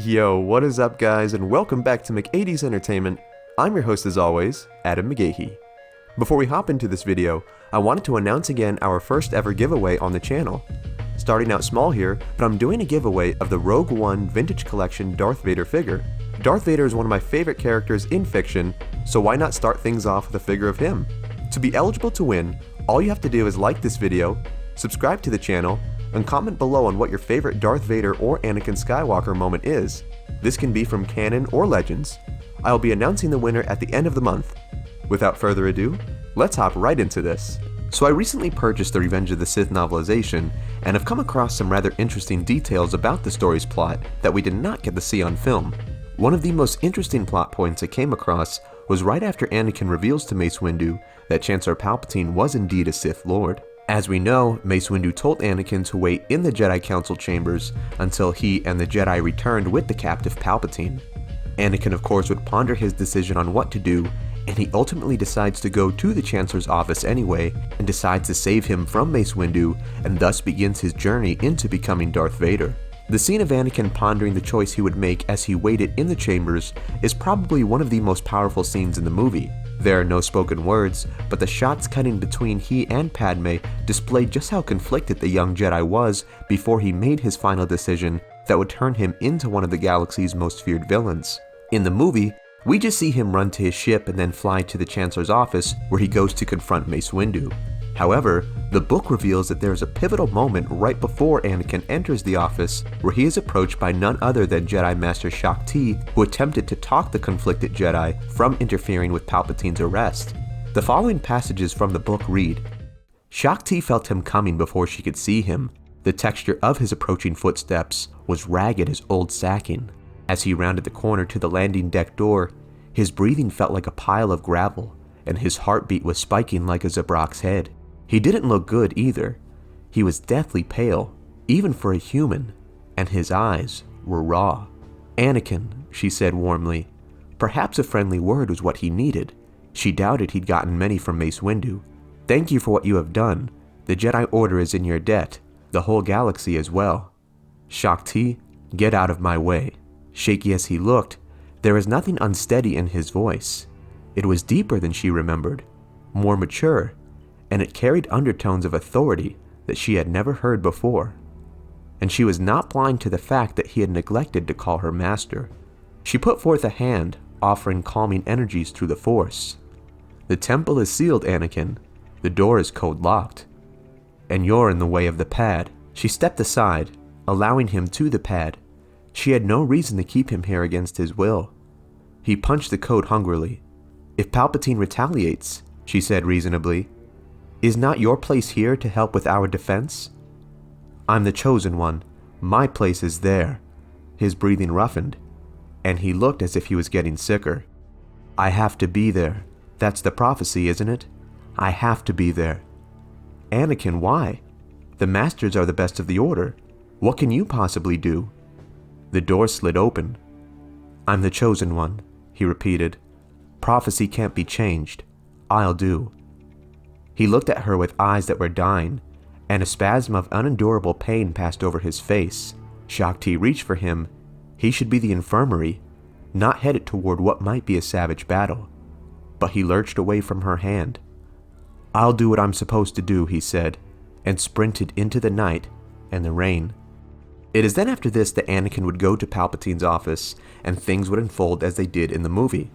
Yo, what is up guys, and welcome back to McAD's Entertainment. I'm your host as always, Adam McGahee. Before we hop into this video, I wanted to announce again our first ever giveaway on the channel. Starting out small here, but I'm doing a giveaway of the Rogue One Vintage Collection Darth Vader figure. Darth Vader is one of my favorite characters in fiction, so why not start things off with a figure of him? To be eligible to win, all you have to do is like this video, subscribe to the channel, and comment below on what your favorite Darth Vader or Anakin Skywalker moment is. This can be from canon or legends. I'll be announcing the winner at the end of the month. Without further ado, let's hop right into this. So I recently purchased the Revenge of the Sith novelization, and have come across some rather interesting details about the story's plot that we did not get to see on film. One of the most interesting plot points I came across was right after Anakin reveals to Mace Windu that Chancellor Palpatine was indeed a Sith Lord. As we know, Mace Windu told Anakin to wait in the Jedi Council chambers until he and the Jedi returned with the captive Palpatine. Anakin of course would ponder his decision on what to do, and he ultimately decides to go to the Chancellor's office anyway, and decides to save him from Mace Windu, and thus begins his journey into becoming Darth Vader. The scene of Anakin pondering the choice he would make as he waited in the chambers is probably one of the most powerful scenes in the movie. There are no spoken words, but the shots cutting between he and Padme display just how conflicted the young Jedi was before he made his final decision that would turn him into one of the galaxy's most feared villains. In the movie, we just see him run to his ship and then fly to the Chancellor's office where he goes to confront Mace Windu. However, the book reveals that there is a pivotal moment right before Anakin enters the office where he is approached by none other than Jedi Master Shaak Ti, who attempted to talk the conflicted Jedi from interfering with Palpatine's arrest. The following passages from the book read, "Shaak Ti felt him coming before she could see him. The texture of his approaching footsteps was ragged as old sacking. As he rounded the corner to the landing deck door, his breathing felt like a pile of gravel, and his heartbeat was spiking like a Zabrak's head. He didn't look good either. He was deathly pale, even for a human, and his eyes were raw. Anakin," she said warmly. Perhaps a friendly word was what he needed. She doubted he'd gotten many from Mace Windu. "Thank you for what you have done. The Jedi Order is in your debt, the whole galaxy as well. Shaak Ti, get out of my way." Shaky as he looked, there was nothing unsteady in his voice. It was deeper than she remembered, more mature, and it carried undertones of authority that she had never heard before. And she was not blind to the fact that he had neglected to call her master. She put forth a hand, offering calming energies through the Force. "The temple is sealed, Anakin. The door is code-locked. And you're in the way of the pad." She stepped aside, allowing him to the pad. She had no reason to keep him here against his will. He punched the code hungrily. "If Palpatine retaliates," she said reasonably, "is not your place here to help with our defense?" "I'm the chosen one. My place is there." His breathing roughened, and he looked as if he was getting sicker. "I have to be there. That's the prophecy, isn't it? I have to be there." "Anakin, why? The Masters are the best of the Order. What can you possibly do?" The door slid open. "I'm the chosen one," he repeated. "Prophecy can't be changed. I'll do." He looked at her with eyes that were dying, and a spasm of unendurable pain passed over his face. Shaak Ti reached for him. He should be the infirmary, not headed toward what might be a savage battle. But he lurched away from her hand. "I'll do what I'm supposed to do," he said, and sprinted into the night and the rain. It is then after this that Anakin would go to Palpatine's office, and things would unfold as they did in the movie.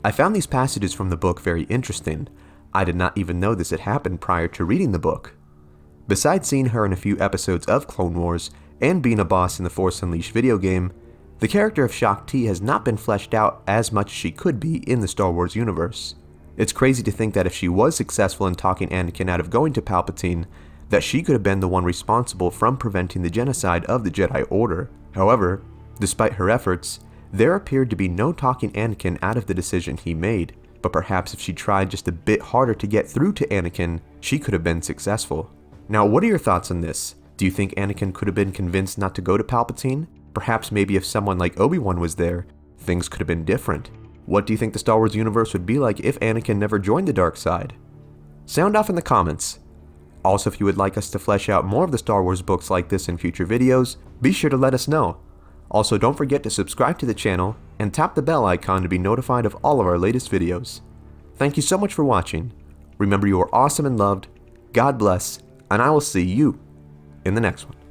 I found these passages from the book very interesting. I did not even know this had happened prior to reading the book. Besides seeing her in a few episodes of Clone Wars and being a boss in the Force Unleashed video game, the character of Shaak Ti has not been fleshed out as much as she could be in the Star Wars universe. It's crazy to think that if she was successful in talking Anakin out of going to Palpatine, that she could have been the one responsible from preventing the genocide of the Jedi Order. However, despite her efforts, there appeared to be no talking Anakin out of the decision he made. But perhaps if she tried just a bit harder to get through to Anakin, she could have been successful. Now, what are your thoughts on this? Do you think Anakin could have been convinced not to go to Palpatine? Perhaps maybe if someone like Obi-Wan was there, things could have been different. What do you think the Star Wars universe would be like if Anakin never joined the dark side? Sound off in the comments. Also, if you would like us to flesh out more of the Star Wars books like this in future videos, be sure to let us know. Also, don't forget to subscribe to the channel and tap the bell icon to be notified of all of our latest videos. Thank you so much for watching. Remember, you are awesome and loved. God bless, and I will see you in the next one.